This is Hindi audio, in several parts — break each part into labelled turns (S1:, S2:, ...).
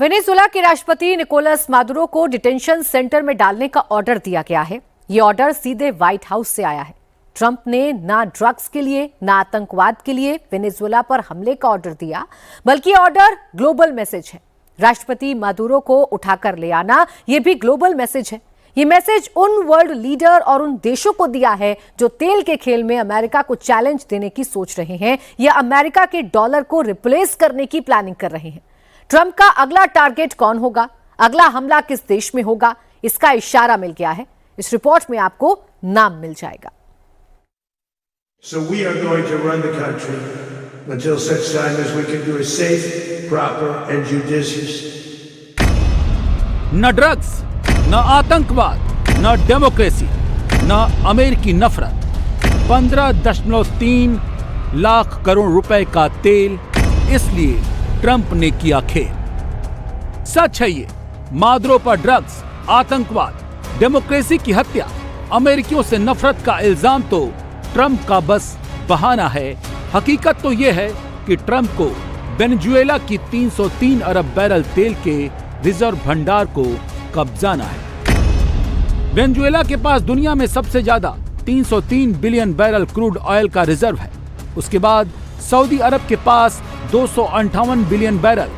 S1: वेनेजुएला के राष्ट्रपति निकोलस मादुरो को डिटेंशन सेंटर में डालने का ऑर्डर दिया गया है। ये ऑर्डर सीधे व्हाइट हाउस से आया है। ट्रंप ने ना ड्रग्स के लिए ना आतंकवाद के लिए वेनेजुएला पर हमले का ऑर्डर दिया, बल्कि ऑर्डर ग्लोबल मैसेज है। राष्ट्रपति मादुरो को उठाकर ले आना यह भी ग्लोबल मैसेज है। ये मैसेज उन वर्ल्ड लीडर और उन देशों को दिया है जो तेल के खेल में अमेरिका को चैलेंज देने की सोच रहे हैं या अमेरिका के डॉलर को रिप्लेस करने की प्लानिंग कर रहे हैं। ट्रंप का अगला टारगेट कौन होगा, अगला हमला किस देश में होगा, इसका इशारा मिल गया है। इस रिपोर्ट में आपको नाम मिल जाएगा।
S2: So we are going to run the country until such time as we can do it safe, proper and judicious.
S3: न ड्रग्स, न आतंकवाद, न डेमोक्रेसी, न अमेरिकी नफरत। 15.3 लाख करोड़ रुपए का तेल, इसलिए ट्रंप ने किया खेल। सच है ये, मादुरो पर ड्रग्स, आतंकवाद, डेमोक्रेसी की हत्या, अमेरिकियों से नफरत का इल्जाम तो ट्रंप का बस बहाना है। हकीकत तो यह है कि ट्रंप को वेनेजुएला की 303 अरब बैरल तेल के रिजर्व भंडार को कब्जाना है। वेनेजुएला के पास दुनिया में सबसे ज्यादा 303 बिलियन बैरल क्रूड ऑयल का रिजर्व है। उसके बाद सऊदी अरब के पास 258 बिलियन बैरल,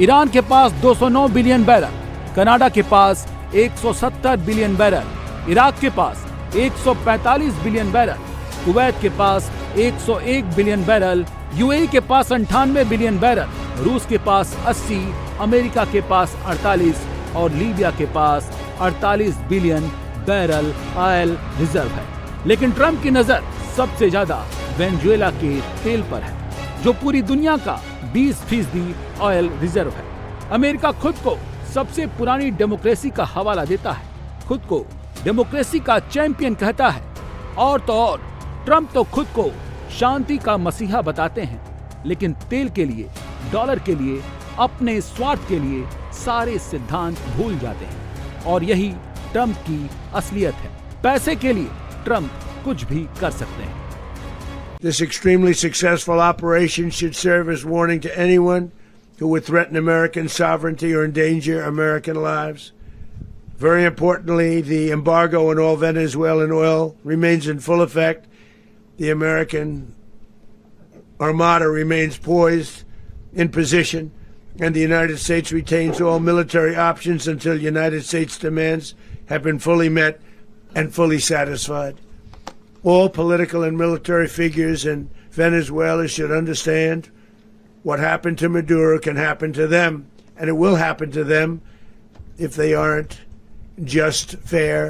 S3: ईरान के पास 209 बिलियन बैरल, कनाडा के पास 170 बिलियन बैरल, इराक के पास 145 बिलियन बैरल, कुवैत के पास 101 बिलियन बैरल, यूएई के पास 98 बिलियन बैरल, रूस के पास 80, अमेरिका के पास 48 और लीबिया के पास 48 बिलियन बैरल ऑयल रिजर्व है। लेकिन ट्रंप की नजर सबसे ज्यादा वेनेजुएला के तेल पर है, जो पूरी दुनिया का 20% ऑयल रिजर्व है। अमेरिका खुद को सबसे पुरानी डेमोक्रेसी का हवाला देता है, खुद को डेमोक्रेसी का चैंपियन कहता है, और तो और ट्रंप तो खुद को शांति का मसीहा बताते हैं। लेकिन तेल के लिए, डॉलर के लिए, अपने स्वार्थ के लिए सारे सिद्धांत भूल जाते हैं। और यही ट्रंप की असलियत है। पैसे के लिए ट्रंप कुछ भी कर सकते हैं।
S2: This extremely successful operation should serve as warning to anyone who would threaten American sovereignty or endanger American lives. Very importantly, the embargo on all Venezuelan oil remains in full effect. The American armada remains poised in position, and the United States retains all military options until United States demands have been fully met and fully satisfied. All political and military figures in Venezuela should understand what happened to Maduro can happen to them, and it will happen to them if they aren't just, fair,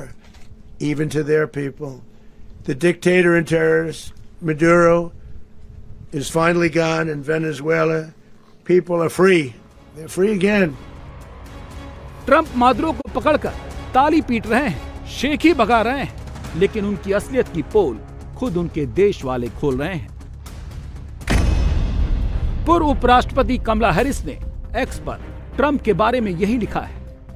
S2: even to their people. The dictator and terrorist Maduro is finally gone in Venezuela. People are free. They're free again.
S3: Trump Maduro को पकड़कर ताली पीट रहे हैं, शेख ही भगा रहे हैं, लेकिन उनकी असलियत की पोल खुद उनके देश वाले खोल रहे हैं। पूर्व उपराष्ट्रपति कमला हैरिस ने एक्स पर ट्रंप के बारे में यही लिखा है,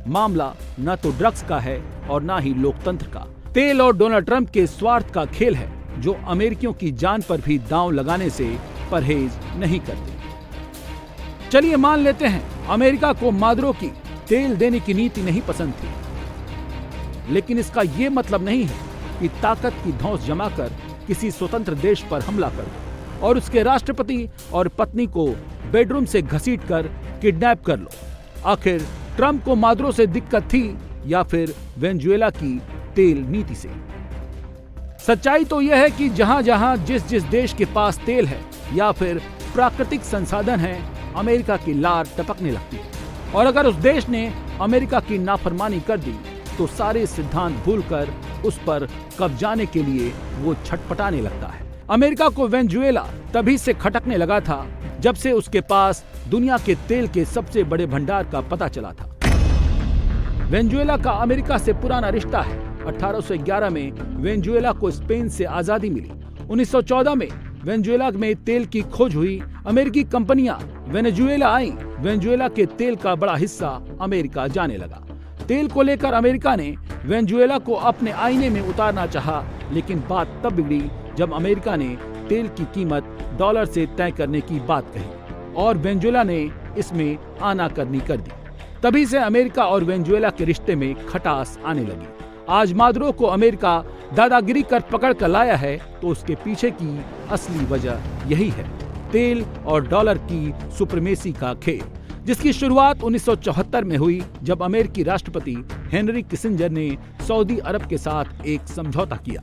S3: मामला न तो ड्रग्स का है और न ही लोकतंत्र का। तेल और डोनाल्ड ट्रंप के स्वार्थ का खेल है, जो अमेरिकियों की जान पर भी दांव लगाने से परहेज नहीं करते। चलिए मान लेते हैं अमेरिका को मादुरो की तेल देने की नीति नहीं पसंद थी, लेकिन इसका यह मतलब नहीं है कि ताकत की धौंस जमाकर किसी स्वतंत्र देश पर हमला कर दो और उसके राष्ट्रपति और पत्नी को बेडरूम से घसीटकर किडनैप कर लो। आखिर ट्रंप को मादुरो से दिक्कत थी या फिर वेनेजुएला की तेल नीति से? सच्चाई तो यह है कि जहां जहां जिस जिस देश के पास तेल है या फिर प्राकृतिक संसाधन है, अमेरिका की लार टपकने लगती है। और अगर उस देश ने अमेरिका की नाफरमानी कर दी तो सारे सिद्धांत भूलकर उस पर कब्जाने के लिए वो छटपटाने लगता है। अमेरिका को वेनेजुएला तभी से खटकने लगा था जब से उसके पास दुनिया के तेल के सबसे बड़े भंडार का पता चला था। वेनेजुएला का अमेरिका से पुराना रिश्ता है। 1811 में वेनेजुएला को स्पेन से आजादी मिली। 1914 में वेनेजुएला में तेल की खोज हुई। अमेरिकी कंपनियां वेनेजुएला आई। वेनेजुएला के तेल का बड़ा हिस्सा अमेरिका जाने लगा। तेल को लेकर अमेरिका ने वेनेजुएला को अपने आईने में उतारना चाहा, लेकिन बात तब बिगड़ी जब अमेरिका ने तेल की कीमत डॉलर से तय करने की बात कही और वेनेजुएला ने इसमें आनाकानी कर दी। तभी से अमेरिका और वेनेजुएला के रिश्ते में खटास आने लगी। आज मादुरो को अमेरिका दादागिरी कर पकड़ कर लाया है तो उसके पीछे की असली वजह यही है, तेल और डॉलर की सुप्रीमेसी का खेल, जिसकी शुरुआत 1974 में हुई जब अमेरिकी राष्ट्रपति हेनरी किसिंजर ने सऊदी अरब के साथ एक समझौता किया।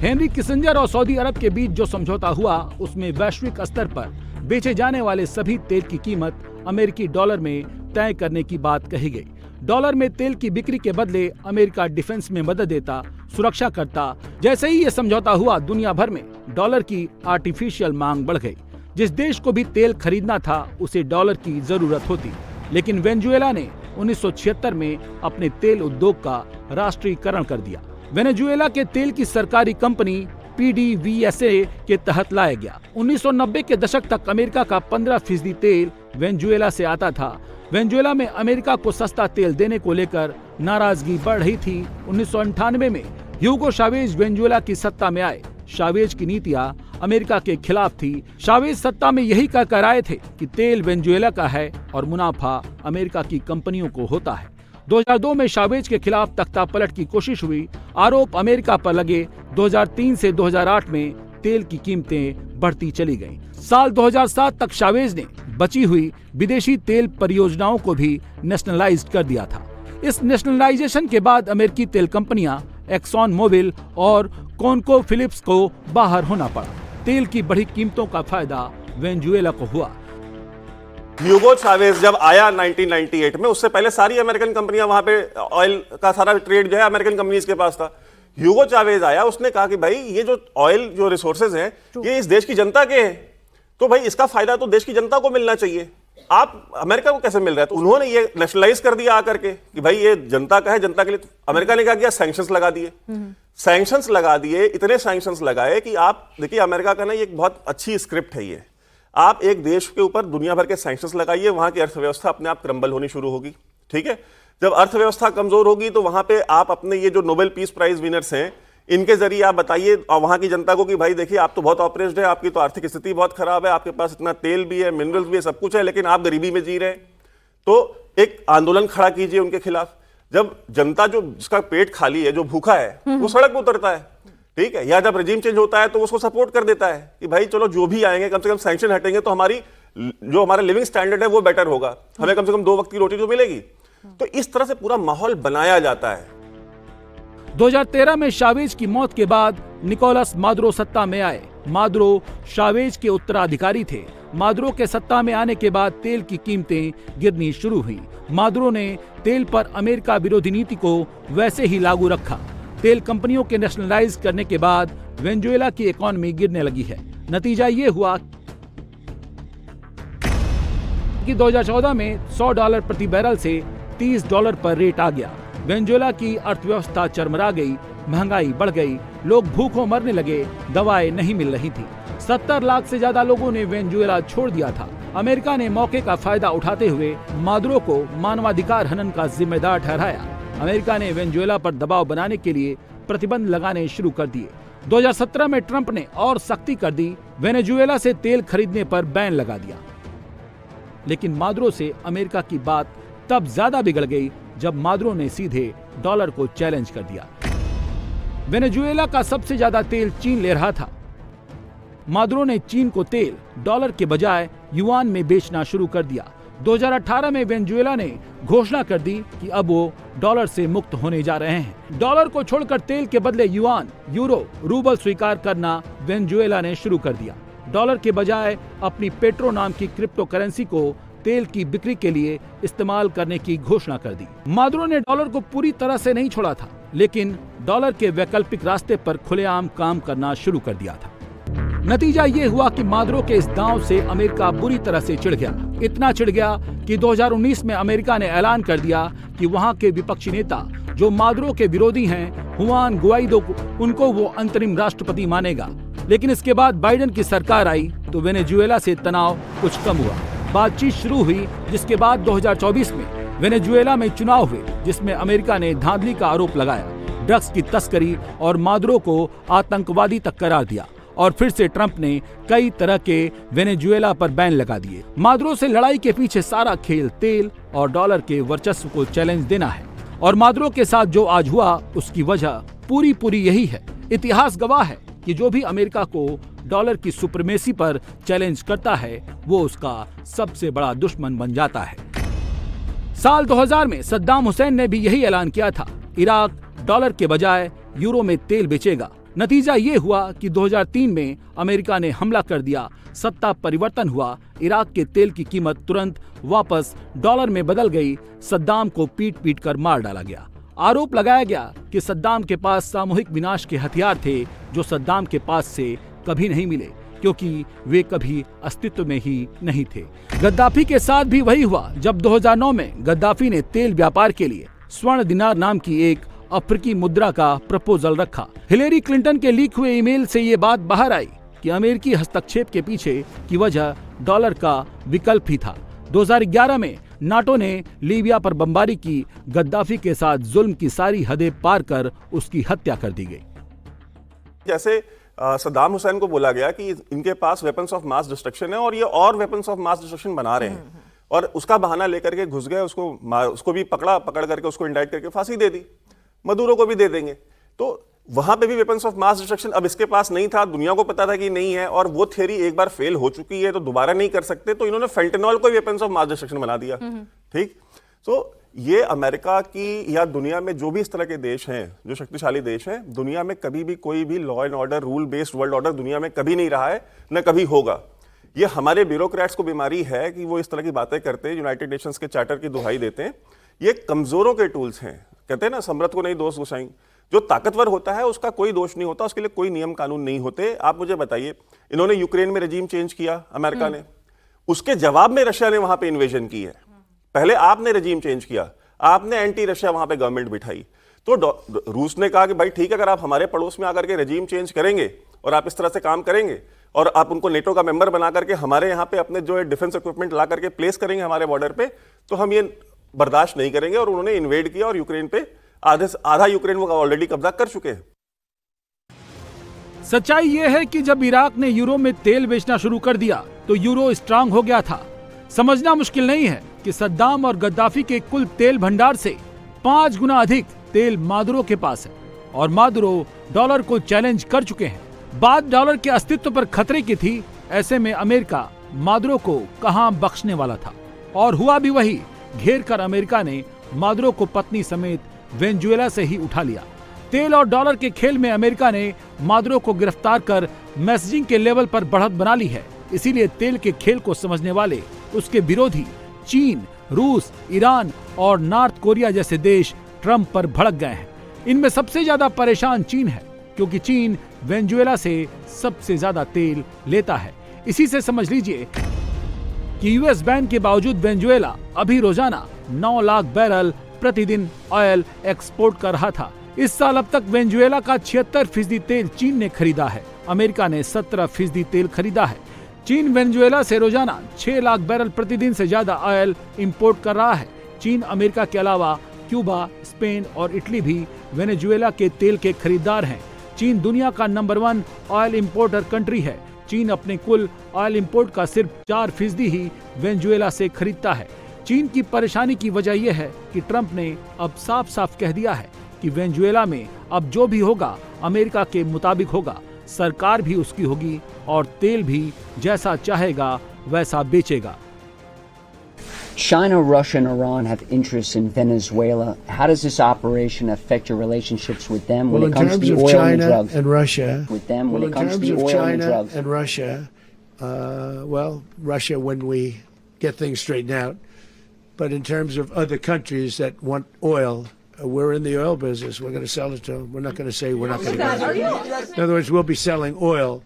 S3: हेनरी किसिंजर और सऊदी अरब के बीच जो समझौता हुआ उसमें वैश्विक स्तर पर बेचे जाने वाले सभी तेल की कीमत अमेरिकी डॉलर में तय करने की बात कही गई। डॉलर में तेल की बिक्री के बदले अमेरिका डिफेंस में मदद देता, सुरक्षा करता। जैसे ही ये समझौता हुआ दुनिया भर में डॉलर की आर्टिफिशियल मांग बढ़ गई। जिस देश को भी तेल खरीदना था उसे डॉलर की जरूरत होती। लेकिन वेनेजुएला ने 1976 में अपने तेल उद्योग का राष्ट्रीयकरण कर दिया। वेनेजुएला के तेल की सरकारी कंपनी PDVSA के तहत लाया गया। 1990 के दशक तक अमेरिका का 15% तेल वेनेजुएला से आता था। वेनेजुएला में अमेरिका को सस्ता तेल देने को लेकर नाराजगी बढ़ रही थी। 1998 में ह्यूगो चावेज वेनेजुएला की सत्ता में आए। चावेज की नीतियां अमेरिका के खिलाफ थी। चावेज सत्ता में यही कहकर आए थे कि तेल वेनेजुएला का है और मुनाफा अमेरिका की कंपनियों को होता है। 2002 में चावेज के खिलाफ तख्ता पलट की कोशिश हुई, आरोप अमेरिका पर लगे। 2003 से 2008 में तेल की कीमतें बढ़ती चली गईं। साल 2007 तक चावेज ने बची हुई विदेशी तेल परियोजनाओं को भी नेशनलाइज्ड कर दिया था। इस नेशनलाइजेशन के बाद अमेरिकी तेल कंपनियां एक्सॉन मोबिल और कॉनको फिलिप्स को बाहर होना पड़ा। तेल की बढ़ी कीमतों का फायदा वेनेजुएला को हुआ।
S4: ह्यूगो चावेज जब आया 1998 में, उससे पहले सारी अमेरिकन कंपनियां वहां पे ऑयल का सारा ट्रेड जो है अमेरिकन कंपनीज के पास था। ह्यूगो चावेज आया, उसने कहा कि भाई ये जो ऑयल जो रिसोर्सेज हैं ये इस देश की जनता के हैं, तो भाई इसका फायदा तो देश की जनता को मिलना चाहिए। आप अमेरिका को कैसे मिल रहा है? तो उन्होंने ये नेशनलाइज कर दिया आकर के कि भाई ये जनता का है, जनता के लिए। अमेरिका ने क्या किया? सैंक्शंस लगा दिए। सैंक्शंस लगा दिए, इतने सैंक्शंस लगाए कि आप देखिए अमेरिका का ना ये एक बहुत अच्छी स्क्रिप्ट है। ये आप एक देश के ऊपर दुनिया भर के सैंक्शंस लगाइए, वहां की अर्थव्यवस्था अपने आप क्रम्बल होनी शुरू होगी। ठीक है, जब अर्थव्यवस्था कमजोर होगी तो वहां पे आप अपने ये जो नोबेल पीस प्राइज विनर्स हैं इनके जरिए आप बताइए और वहां की जनता को कि भाई देखिए आप तो बहुत ऑपरेस्ड है, आपकी तो आर्थिक स्थिति बहुत खराब है, आपके पास इतना तेल भी है, मिनरल्स भी है, सब कुछ है, लेकिन आप गरीबी में जी रहे हैं। तो एक आंदोलन खड़ा कीजिए उनके खिलाफ। जब जनता जो जिसका पेट खाली है, जो भूखा है, वो सड़क पर उतरता है। ठीक है, या जब रजीम चेंज होता है तो उसको सपोर्ट कर देता है कि भाई चलो जो भी आएंगे कम से कम सैंक्शन हटेंगे तो हमारी जो हमारा लिविंग स्टैंडर्ड है वो बेटर होगा, हमें कम से कम 2 वक्त की रोटी तो मिलेगी। तो इस तरह से पूरा माहौल बनाया जाता है।
S3: 2013 में चावेज की मौत के बाद निकोलस मादुरो सत्ता में आए। मादुरो चावेज के उत्तराधिकारी थे। मादुरो के सत्ता में आने के बाद तेल की कीमतें गिरनी शुरू हुई। मादुरो ने तेल पर अमेरिका विरोधी नीति को वैसे ही लागू रखा। तेल कंपनियों के नेशनलाइज करने के बाद वेनेजुएला की इकोनॉमी गिरने लगी है। नतीजा ये हुआ कि 2014 में $100 प्रति बैरल से $30 पर रेट आ गया। वेनेजुएला की अर्थव्यवस्था चरमरा गई, महंगाई बढ़ गई, लोग भूखों मरने लगे, दवाएं नहीं मिल रही थी। 70 लाख से ज्यादा लोगों ने वेनेजुएला छोड़ दिया था। अमेरिका ने मौके का फायदा उठाते हुए मादुरो को मानवाधिकार हनन का जिम्मेदार ठहराया। अमेरिका ने वेनेजुएला पर दबाव बनाने के लिए प्रतिबंध लगाने शुरू कर दिए। 2017 में ट्रंप ने और सख्ती कर दी, वेनेजुएला से तेल खरीदने पर बैन लगा दिया। लेकिन मादुरो से अमेरिका की बात तब ज्यादा बिगड़ गई जब मादुरो ने सीधे डॉलर को चैलेंज कर दिया। वेनेजुएला का सबसे ज्यादा तेल चीन ले रहा था। मादुरो ने चीन को तेल डॉलर के बजाय युआन में बेचना शुरू कर दिया। 2018 में वेनेजुएला ने घोषणा कर दी कि अब वो डॉलर से मुक्त होने जा रहे हैं। डॉलर को छोड़कर तेल के बदले युआन, यूरो, रूबल स्वीकार करना वेनेजुएला ने शुरू कर दिया। डॉलर के बजाय अपनी पेट्रो नाम की क्रिप्टो करेंसी को तेल की बिक्री के लिए इस्तेमाल करने की घोषणा कर दी। मादुरो ने डॉलर को पूरी तरह से नहीं छोड़ा था, लेकिन डॉलर के वैकल्पिक रास्ते पर खुलेआम काम करना शुरू कर दिया था। नतीजा ये हुआ कि मादुरो के इस दांव से अमेरिका बुरी तरह से चिढ़ गया। इतना चिढ़ गया कि 2019 में अमेरिका ने ऐलान कर दिया कि वहां के विपक्षी नेता जो मादुरो के विरोधी हैं, हुआन गुआइडो, उनको वो अंतरिम राष्ट्रपति मानेगा। लेकिन इसके बाद बाइडेन की सरकार आई तो वेनेजुएला से तनाव कुछ कम हुआ। बातचीत शुरू हुई, जिसके बाद 2024 में वेनेजुएला में चुनाव हुए, जिसमें अमेरिका ने धांधली का आरोप लगाया, ड्रग्स की तस्करी और मादुरो को आतंकवादी तक करार दिया और फिर से ट्रंप ने कई तरह के वेनेजुएला पर बैन लगा दिए। मादुरो से लड़ाई के पीछे सारा खेल तेल और डॉलर के वर्चस्व को चैलेंज देना है और मादुरो के साथ जो आज हुआ उसकी वजह पूरी यही है। इतिहास गवाह है कि जो भी अमेरिका को डॉलर की सुप्रीमेसी पर चैलेंज करता है वो उसका सबसे बड़ा दुश्मन बन जाता है। साल 2000 में सद्दाम हुसैन ने भी यही ऐलान किया था, इराक डॉलर के बजाय यूरो में तेल बेचेगा। नतीजा ये हुआ कि 2003 में अमेरिका ने हमला कर दिया, सत्ता परिवर्तन हुआ, इराक के तेल की कीमत तुरंत वापस डॉलर में बदल गई, सद्दाम को पीट कर मार डाला गया। आरोप लगाया गया कि सद्दाम के पास सामूहिक विनाश के हथियार थे जो सद्दाम के पास से कभी नहीं मिले क्योंकि वे कभी अस्तित्व में ही नहीं थे। गद्दाफी के साथ भी वही हुआ जब 2009 में गद्दाफी ने तेल व्यापार के लिए स्वर्ण दिनार नाम की एक अफ्रीकी मुद्रा का प्रपोजल रखा। हिलेरी क्लिंटन के लीक हुए ईमेल से ये बात बाहर आई कि अमेरिकी हस्तक्षेप के पीछे की वजह डॉलर का विकल्प ही था। 2011 में नाटो ने लीबिया पर बमबारी की, गद्दाफी के साथ जुल्म की सारी हदें पार कर उसकी हत्या कर दी गई।
S4: जैसे सद्दाम हुसैन को बोला गया कि इनके पास वेपन्स ऑफ मास डिस्ट्रक्शन है और ये और वेपन्स ऑफ मास डिस्ट्रक्शन बना रहे हैं और उसका बहाना लेकर के घुस गए, उसको भी पकड़ करके उसको इंडाइट करके फांसी दे दी, मदुरो को भी दे देंगे। तो वहां पे भी वेपन्स ऑफ मास डिस्ट्रक्शन अब इसके पास नहीं था, दुनिया को पता था कि नहीं है और वो थ्योरी एक बार फेल हो चुकी है तो दोबारा नहीं कर सकते, तो इन्होंने फेंटेनॉल को वेपन्स ऑफ मास डिस्ट्रक्शन बना दिया। ठीक, तो ये अमेरिका की या दुनिया में जो भी इस तरह के देश हैं, जो शक्तिशाली देश हैं, दुनिया में कभी भी कोई भी law and order, rule based world order दुनिया में कभी नहीं रहा है, न कभी होगा। ये हमारे ब्यूरोक्रेट्स को बीमारी है कि वो इस तरह की बातें करते हैं, यूनाइटेड नेशंस के चार्टर की दुहाई देते हैं। ये कमजोरों के टूल्स हैं, कहते हैं ना समृद्ध को नहीं दोष गुसाई। जो ताकतवर होता है उसका कोई दोष नहीं होता, उसके लिए कोई नियम कानून नहीं होते। आप मुझे बताइए, इन्होंने यूक्रेन में रेजीम चेंज किया अमेरिका ने, उसके जवाब में रशिया ने वहां पे इन्वेजन की है। पहले आपने रेजीम चेंज किया, आपने एंटी रशिया वहां पे गवर्नमेंट बिठाई, तो रूस ने कहा कि भाई ठीक है, अगर आप हमारे पड़ोस में आकर के रेजीम चेंज करेंगे और आप इस तरह से काम करेंगे और आप उनको नेटो का मेंबर बना करके हमारे यहाँ पे अपने जो डिफेंस इक्विपमेंट ला करके प्लेस करेंगे हमारे बॉर्डर पे, तो हम ये बर्दाश्त नहीं करेंगे। और उन्होंने इन्वेड किया और यूक्रेन पे आधा यूक्रेन वो ऑलरेडी कब्जा कर चुके हैं।
S3: सच्चाई यह है कि जब इराक ने यूरो में तेल बेचना शुरू कर दिया तो यूरो स्ट्रांग हो गया था। समझना मुश्किल नहीं है कि सद्दाम और गद्दाफी के कुल तेल भंडार से 5 गुना अधिक तेल मादुरो के पास है और मादुरो डॉलर को चैलेंज कर चुके हैं। बात डॉलर के अस्तित्व पर खतरे की थी, ऐसे में अमेरिका मादुरो को कहां बख्शने वाला था और हुआ भी वही। घेर कर अमेरिका ने मादुरो को पत्नी समेत वेनेजुएला से ही उठा लिया। तेल और डॉलर के खेल में अमेरिका ने मादुरो को गिरफ्तार कर मैसेजिंग के लेवल पर बढ़त बना ली है। इसीलिए तेल के खेल को समझने वाले उसके विरोधी चीन, रूस, ईरान और नॉर्थ कोरिया जैसे देश ट्रंप पर भड़क गए हैं। इनमें सबसे ज्यादा परेशान चीन है क्योंकि चीन वेनेजुएला से सबसे ज्यादा तेल लेता है। इसी से समझ लीजिए कि यूएस बैन के बावजूद वेनेजुएला अभी रोजाना 9 लाख बैरल प्रतिदिन ऑयल एक्सपोर्ट कर रहा था। इस साल अब तक वेनेजुएला का 76% तेल चीन ने खरीदा है, अमेरिका ने 17% तेल खरीदा है। चीन वेनेजुएला से रोजाना 6 लाख बैरल प्रतिदिन से ज्यादा ऑयल इंपोर्ट कर रहा है। चीन अमेरिका के अलावा क्यूबा, स्पेन और इटली भी वेनेजुएला के तेल के खरीदार हैं। चीन दुनिया का नंबर 1 ऑयल इंपोर्टर कंट्री है। चीन अपने कुल ऑयल इंपोर्ट का सिर्फ 4% ही वेनेजुएला से खरीदता है। चीन की परेशानी की वजह यह है कि ट्रंप ने अब साफ साफ कह दिया है कि वेनेजुएला में अब जो भी होगा अमेरिका के मुताबिक होगा, सरकार भी उसकी होगी और तेल भी जैसा चाहेगा वैसा बेचेगा।
S5: China, Russia, and Iran have interests in Venezuela. How does this operation affect your relationships with them when it comes to the oil and drugs?
S2: And Russia,
S5: With them when it comes to the
S2: in terms of
S5: oil and
S2: China
S5: drugs.
S2: and Russia, Russia when we get things straightened out. But in terms of other countries that want oil, we're in the oil business. We're going to sell it to them. We're not going to say we're not going to. In other words, we'll be selling oil.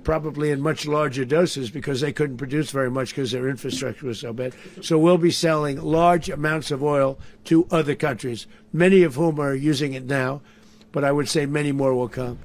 S2: Probably in much larger doses because they couldn't produce very much because their infrastructure was so bad. So we'll be selling large amounts of oil to other countries, many of whom are using it now, but I would say many more will come.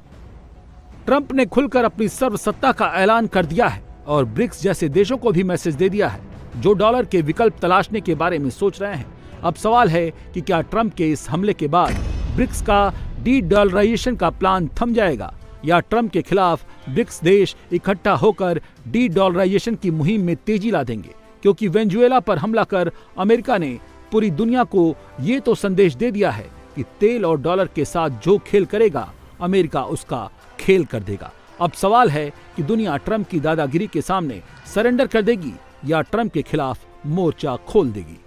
S3: Trump ने खुलकर अपनी सर्वसत्ता का ऐलान कर दिया है और ब्रिक्स जैसे देशों को भी मैसेज दे दिया है जो डॉलर के विकल्प तलाशने के बारे में सोच रहे हैं। अब सवाल है कि क्या ट्रंप के इस हमले के बाद ब्रिक्स का डी-डॉलराइजेशन का प्लान थम जाएगा या ट्रंप के खिलाफ ब्रिक्स देश इकट्ठा होकर डी-डॉलराइजेशन की मुहिम में तेजी ला देंगे, क्योंकि वेनेजुएला पर हमला कर अमेरिका ने पूरी दुनिया को ये तो संदेश दे दिया है कि तेल और डॉलर के साथ जो खेल करेगा अमेरिका उसका खेल कर देगा। अब सवाल है कि दुनिया ट्रंप की दादागिरी के सामने सरेंडर कर देगी या ट्रंप के खिलाफ मोर्चा खोल देगी।